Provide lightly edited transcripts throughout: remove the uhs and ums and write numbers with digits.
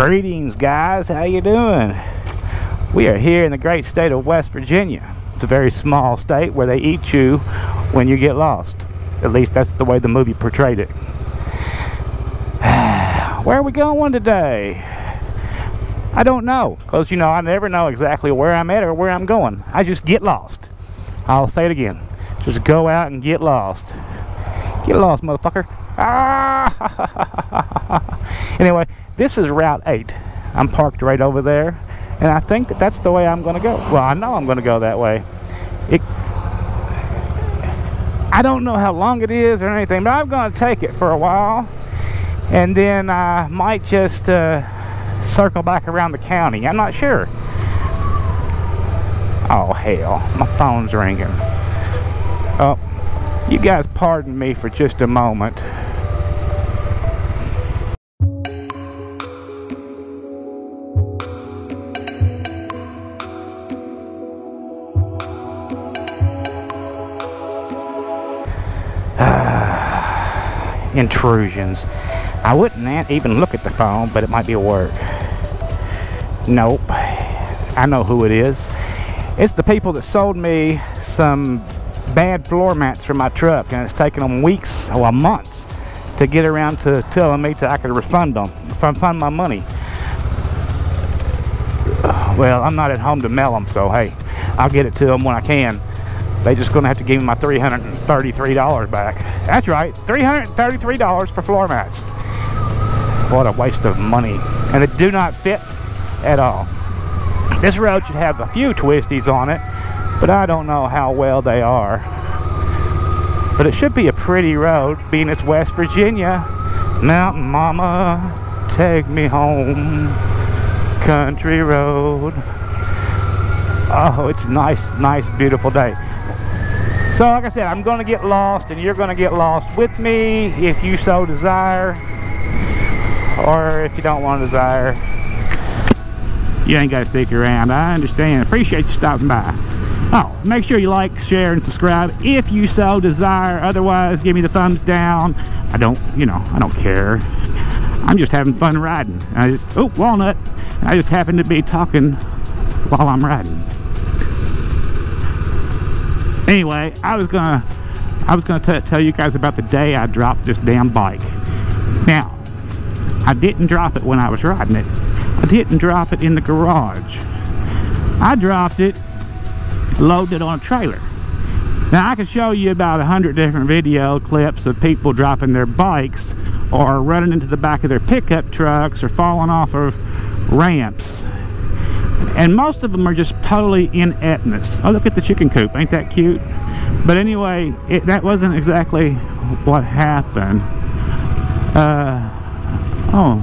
Greetings, guys. How you doing? We are here in the great state of West Virginia. It's a very small state where they eat you when you get lost. At least that's the way the movie portrayed it. Where are we going today? I don't know, because I never know exactly where I'm at or where I'm going. I just get lost. I'll say it again. Just go out and get lost. Get lost, motherfucker. Anyway, this is Route 8. I'm parked right over there, and I think that's the way I'm going to go. Well, I know I'm going to go that way. I don't know how long it is or anything, but I'm going to take it for a while, and then I might just circle back around the county. I'm not sure. Oh, hell. My phone's ringing. Oh, you guys pardon me for just a moment. Intrusions. I wouldn't even look at the phone, but it might be at work. Nope. I know who it is. It's the people that sold me some bad floor mats for my truck, and it's taken them weeks or months to get around to telling me I could refund my money. Well, I'm not at home to mail them, so hey, I'll get it to them when I can. They're just gonna have to give me my $333 back. That's right, $333 for floor mats. What a waste of money. And they do not fit at all. This road should have a few twisties on it, but I don't know how well they are. But it should be a pretty road, being it's West Virginia. Mountain Mama, take me home. Country road. Oh, it's a nice, beautiful day. So, like I said, I'm going to get lost, and you're going to get lost with me if you so desire. Or if you don't want to desire, you ain't got to stick around. I understand. Appreciate you stopping by. Oh, make sure you like, share, and subscribe if you so desire. Otherwise, give me the thumbs down. I don't care. I'm just having fun riding. Walnut. I just happen to be talking while I'm riding. Anyway, I was gonna tell you guys about the day I dropped this damn bike. Now, I didn't drop it when I was riding it. I didn't drop it in the garage. I dropped it loaded on a trailer. Now, I could show you about 100 different video clips of people dropping their bikes or running into the back of their pickup trucks or falling off of ramps. And most of them are just totally ineptness. Oh, look at the chicken coop. Ain't that cute? But anyway, that wasn't exactly what happened. Oh,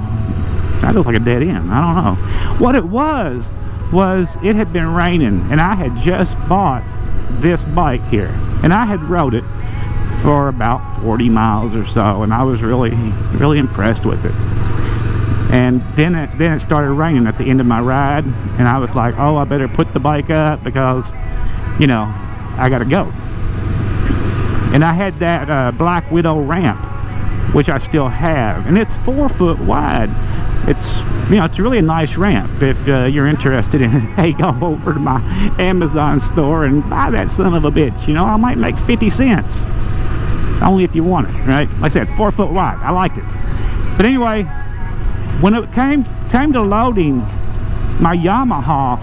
that looks like a dead end. I don't know. What it was it had been raining, and I had just bought this bike here. And I had rode it for about 40 miles or so, and I was really, really impressed with it. And then it started raining at the end of my ride, and I was like, oh, I better put the bike up because, I gotta go. And I had that Black Widow ramp, which I still have, and it's 4 foot wide. It's it's really a nice ramp. If you're interested in it, hey, go over to my Amazon store and buy that son of a bitch. I might make 50 cents. Only if you want it, right? Like I said, it's 4 foot wide. I liked it. But anyway, when it came to loading my Yamaha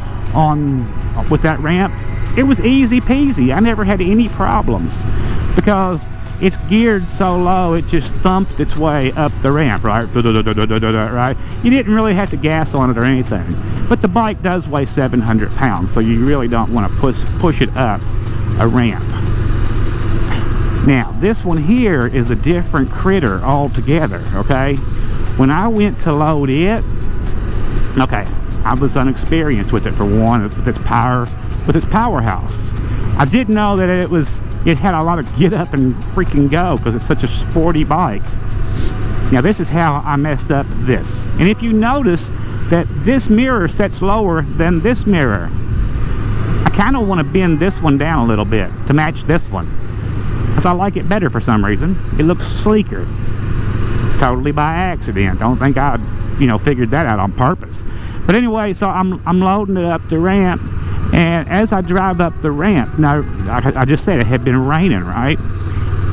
with that ramp, it was easy peasy. I never had any problems because it's geared so low it just thumped its way up the ramp, right? Right? You didn't really have to gas on it or anything. But the bike does weigh 700 pounds, so you really don't want to push it up a ramp. Now, this one here is a different critter altogether, okay? When I went to load it, okay, I was unexperienced with it for one, with its powerhouse. I did know that it had a lot of get up and freaking go because it's such a sporty bike. Now, this is how I messed up this. And if you notice that this mirror sets lower than this mirror, I kind of want to bend this one down a little bit to match this one, because I like it better for some reason. It looks sleeker. Totally by accident. Don't think I'd you know, figured that out on purpose. But anyway, so I'm loading it up the ramp, and as I drive up the ramp, now I just said it had been raining, right?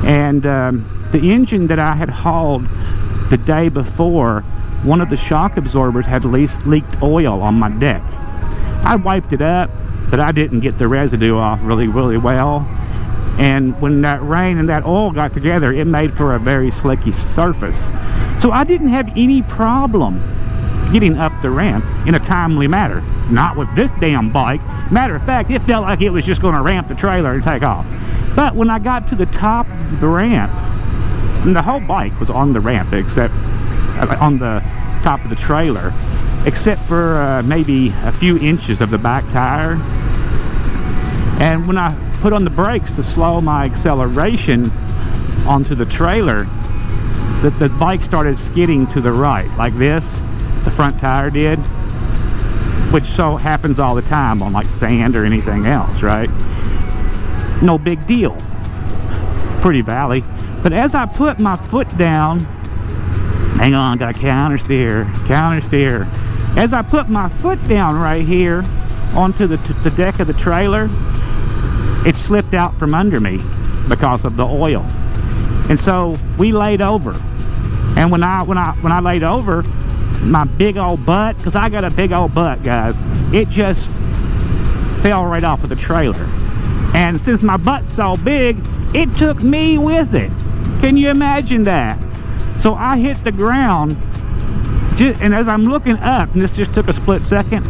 And the engine that I had hauled the day before, one of the shock absorbers had leaked oil on my deck. I wiped it up, but I didn't get the residue off really well. And when that rain and that oil got together, it made for a very slicky surface. So I didn't have any problem getting up the ramp in a timely manner. Not with this damn bike. Matter of fact, it felt like it was just going to ramp the trailer and take off. But when I got to the top of the ramp, and the whole bike was on the ramp, except on the top of the trailer, except for maybe a few inches of the back tire. And when I put on the brakes to slow my acceleration onto the trailer, the bike started skidding to the right, like this, the front tire did, which so happens all the time on like sand or anything else, right? No big deal. Pretty valley. But as I put my foot down, hang on, gotta counter steer. As I put my foot down right here onto the deck of the trailer, it slipped out from under me because of the oil. And so we laid over. And when I laid over, my big old butt, because I got a big old butt, guys, it just fell right off of the trailer. And since my butt's so big, it took me with it. Can you imagine that? So I hit the ground, and as I'm looking up, and this just took a split second,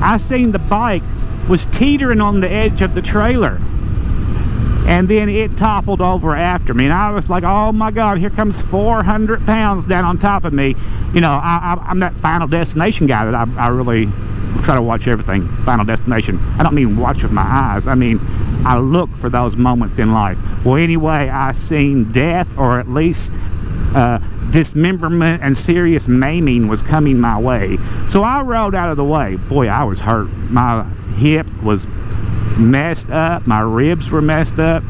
I seen the bike was teetering on the edge of the trailer. And then it toppled over after me, and I was like, oh my God, here comes 400 pounds down on top of me. You know, I'm that Final Destination guy that I really try to watch everything. Final Destination. I don't mean watch with my eyes. I mean, I look for those moments in life. Well, anyway, I seen death, or at least dismemberment and serious maiming was coming my way. So I rode out of the way. Boy, I was hurt. My hip was messed up, my ribs were messed up,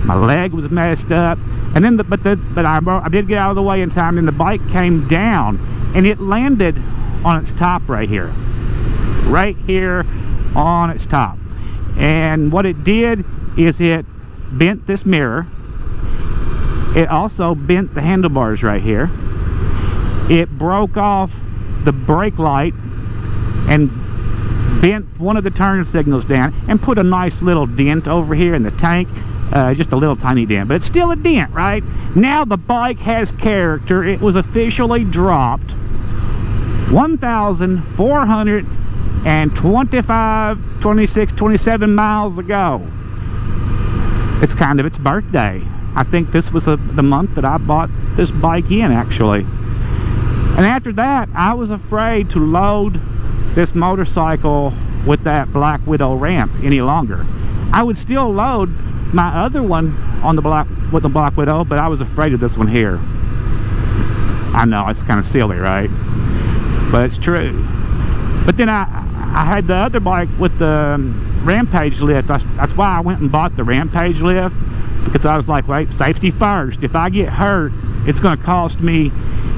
my leg was messed up, and then but I did get out of the way in time, and the bike came down, and it landed on its top right here on its top. And what it did is it bent this mirror. It also bent the handlebars right here. It broke off the brake light and bent one of the turn signals down and put a nice little dent over here in the tank. Just a little tiny dent, but it's still a dent, right? Now the bike has character. It was officially dropped 1,425, 26, 27 miles ago. It's kind of its birthday. I think this was the month that I bought this bike in, actually. And after that, I was afraid to load this motorcycle with that Black Widow ramp any longer. I would still load my other one on the Black Widow, but I was afraid of this one here. I know, it's kind of silly, right? But it's true. But then I had the other bike with the Rampage lift. That's why I went and bought the Rampage lift, because I was like, wait, safety first. If I get hurt, it's going to cost me,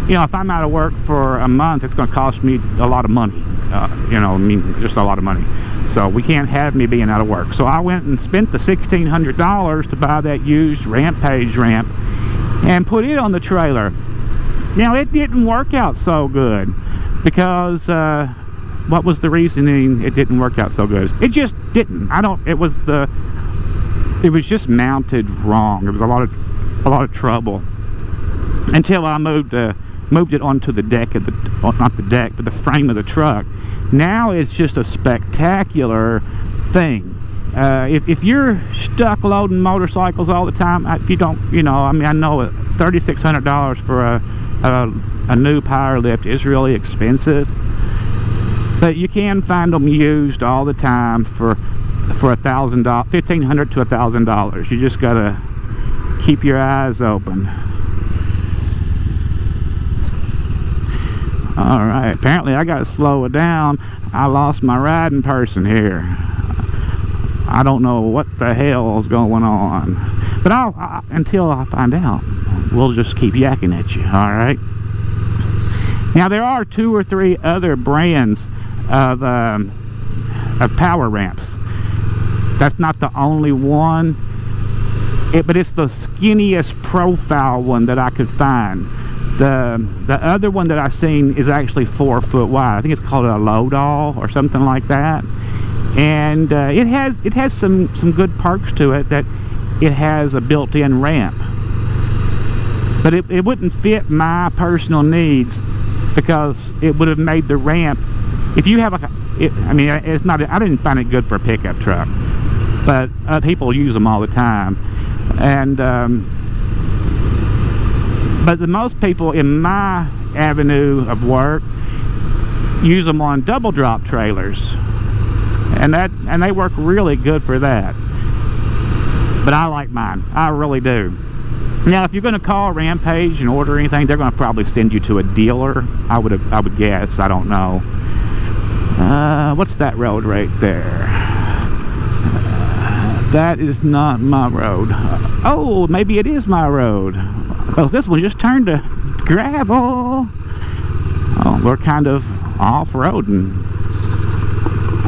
you know, if I'm out of work for a month, it's going to cost me a lot of money. You know, I mean, just a lot of money. So we can't have me being out of work. So I went and spent the $1,600 to buy that used Rampage ramp and put it on the trailer. Now, it didn't work out so good because what was the reasoning it didn't work out so good? It just didn't. It was just mounted wrong. It was a lot of trouble until I moved it onto the deck of the, well, not the deck, but the frame of the truck. Now it's just a spectacular thing. If you're stuck loading motorcycles all the time, if you don't, you know, I mean, I know $3,600 for a new power lift is really expensive, but you can find them used all the time for $1,000, $1,500 to $1,000. You just gotta keep your eyes open. Alright, apparently I gotta slow it down. I lost my riding person here. I don't know what the hell is going on, but until I find out, we'll just keep yakking at you. Alright, Now there are 2 or 3 other brands of power ramps. That's not the only one, but it's the skinniest profile one that I could find. The other one that I've seen is actually 4 foot wide. I think it's called a Lodal or something like that. And it has some good perks to it, that it has a built-in ramp. But it wouldn't fit my personal needs, because it would have made the ramp, if you have I mean, it's not, I didn't find it good for a pickup truck, but people use them all the time. And but the most people in my avenue of work use them on double drop trailers, and they work really good for that. But I like mine, I really do. Now, if you're going to call Rampage and order anything, they're going to probably send you to a dealer. I would guess. I don't know. What's that road right there? That is not my road. Oh, maybe it is my road, because this one just turned to gravel. Oh, we're kind of off-roading.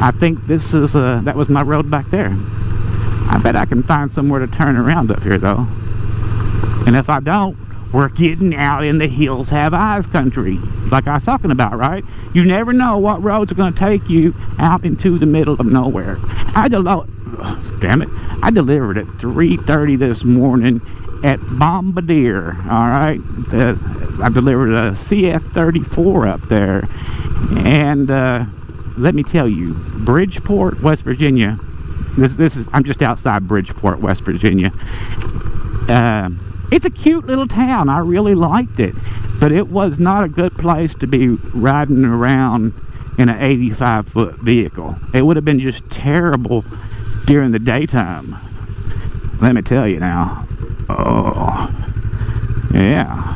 I think this is that was my road back there. I bet I can find somewhere to turn around up here, though. And if I don't, we're getting out in the hills have eyes country, like I was talking about, right? You never know what roads are going to take you out into the middle of nowhere. Damn it, I delivered at 3:30 this morning at Bombardier. All right, I delivered a CF34 up there, and let me tell you, Bridgeport, West Virginia. This is, I'm just outside Bridgeport, West Virginia. It's a cute little town. I really liked it, but it was not a good place to be riding around in an 85-foot vehicle. It would have been just terrible during the daytime. Let me tell you now. Oh, yeah.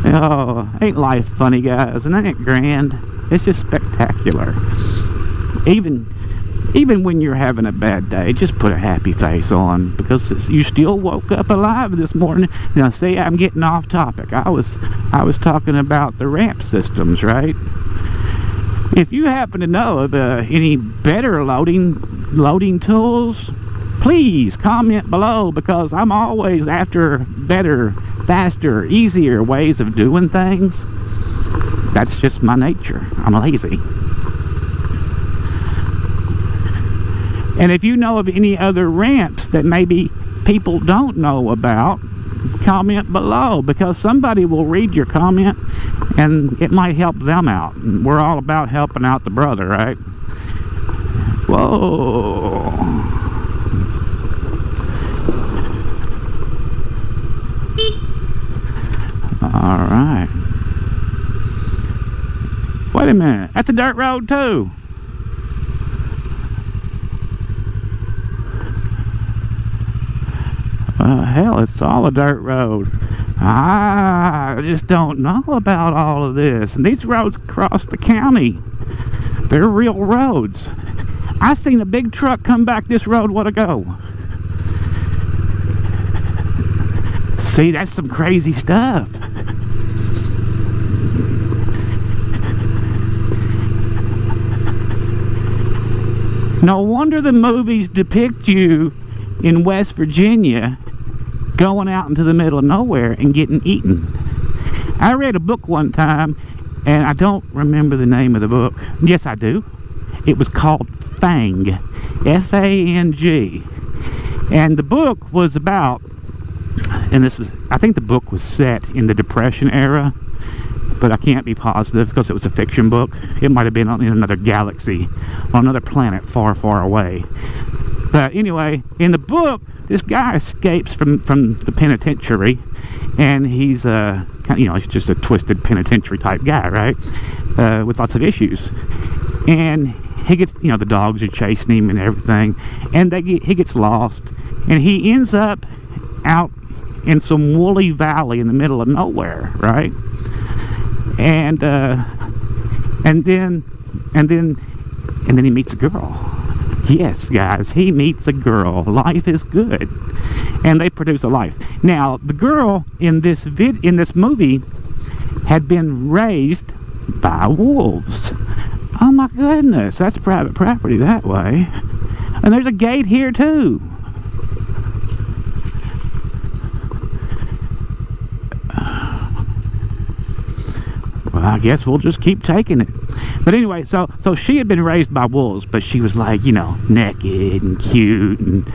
Oh, ain't life funny, guys? And ain't it grand? It's just spectacular. Even when you're having a bad day, just put a happy face on, because you still woke up alive this morning. Now, see, I'm getting off topic. I was talking about the ramp systems, right? If you happen to know of any better loading tools, please comment below, because I'm always after better, faster, easier ways of doing things. That's just my nature. I'm lazy. And if you know of any other ramps that maybe people don't know about, comment below, because somebody will read your comment and it might help them out. And we're all about helping out the brother, right? Whoa. All right. Wait a minute. That's a dirt road too. Hell, it's all a dirt road. I just don't know about all of this. And these roads across the county, they're real roads. I seen a big truck come back this road what ago. See, that's some crazy stuff. No wonder the movies depict you in West Virginia going out into the middle of nowhere and getting eaten. I read a book one time, and I don't remember the name of the book. Yes, I do. It was called Fang, F-A-N-G. And the book was about, and this was, I think the book was set in the Depression era, but I can't be positive because it was a fiction book. It might have been in another galaxy, on another planet far, far away. But anyway, in the book, this guy escapes from the penitentiary, and he's kind of, you know, he's just a twisted penitentiary type guy, right? With lots of issues. And he gets, you know, the dogs are chasing him and everything, and he gets lost, and he ends up out in some woolly valley in the middle of nowhere, right? And then he meets a girl. Yes, guys, he meets a girl. Life is good. and they produce a life. Now, the girl in this movie had been raised by wolves. Oh my goodness, that's private property that way. And there's a gate here too. Well, I guess we'll just keep taking it. But anyway, so she had been raised by wolves, but she was like, you know, naked and cute, and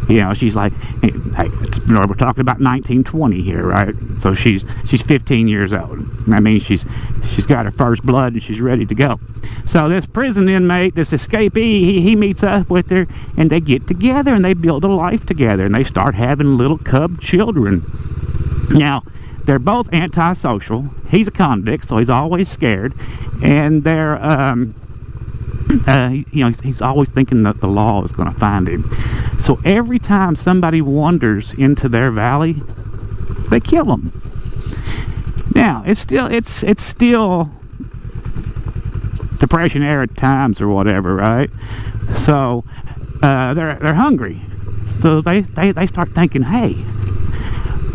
you know, she's like, hey, we're talking about 1920 here, right? So she's 15 years old. That means she's got her first blood and she's ready to go. So this prison inmate, this escapee, he meets up with her, and they get together and they build a life together, and they start having little cub children. Now, they're both antisocial. He's a convict, so he's always scared, and they're you know, he's always thinking that the law is going to find him. So every time somebody wanders into their valley, they kill them. Now, it's still Depression era times or whatever, right? So they're hungry. So they start thinking, hey,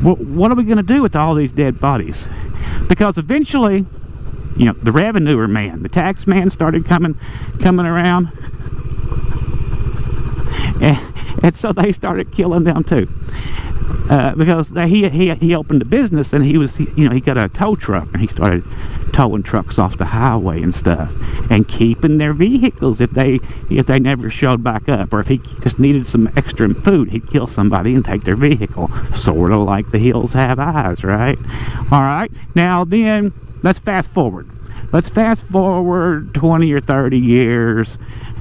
what are we going to do with all these dead bodies? Because eventually, you know, the revenue man, the tax man started coming around, and so they started killing them too. Because he opened a business, and he got a tow truck, and he started towing trucks off the highway and stuff, and keeping their vehicles if they never showed back up, or if he just needed some extra food, he'd kill somebody and take their vehicle, sort of like The Hills Have Eyes, right? All right, now then let's fast forward. Let's fast forward 20 or 30 years.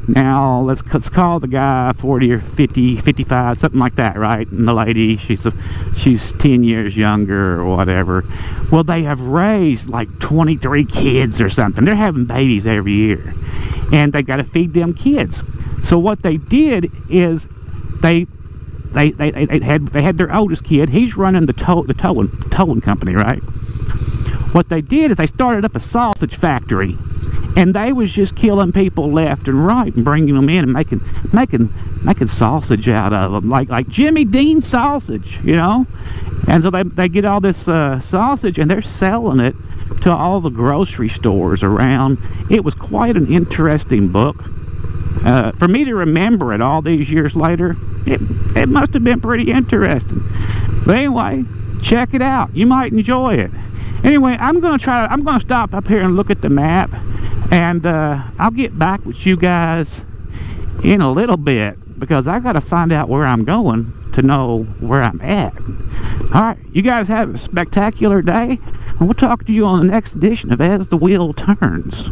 Now, let's call the guy 40 or 50, 55, something like that, right? And the lady, she's 10 years younger or whatever. Well, they have raised like 23 kids or something. They're having babies every year. And they got to feed them kids. So what they did is they had their oldest kid. He's running the towing company, right? What they did is they started up a sausage factory. And they was just killing people left and right and bringing them in and making sausage out of them, like Jimmy Dean sausage, you know. And so they get all this sausage, and they're selling it to all the grocery stores around. It was quite an interesting book. For me to remember it all these years later, it must have been pretty interesting. But anyway, check it out. You might enjoy it. Anyway, I'm gonna stop up here and look at the map. And I'll get back with you guys in a little bit, because I got to find out where I'm going to know where I'm at. Alright, you guys have a spectacular day, and we'll talk to you on the next edition of As the Wheel Turns.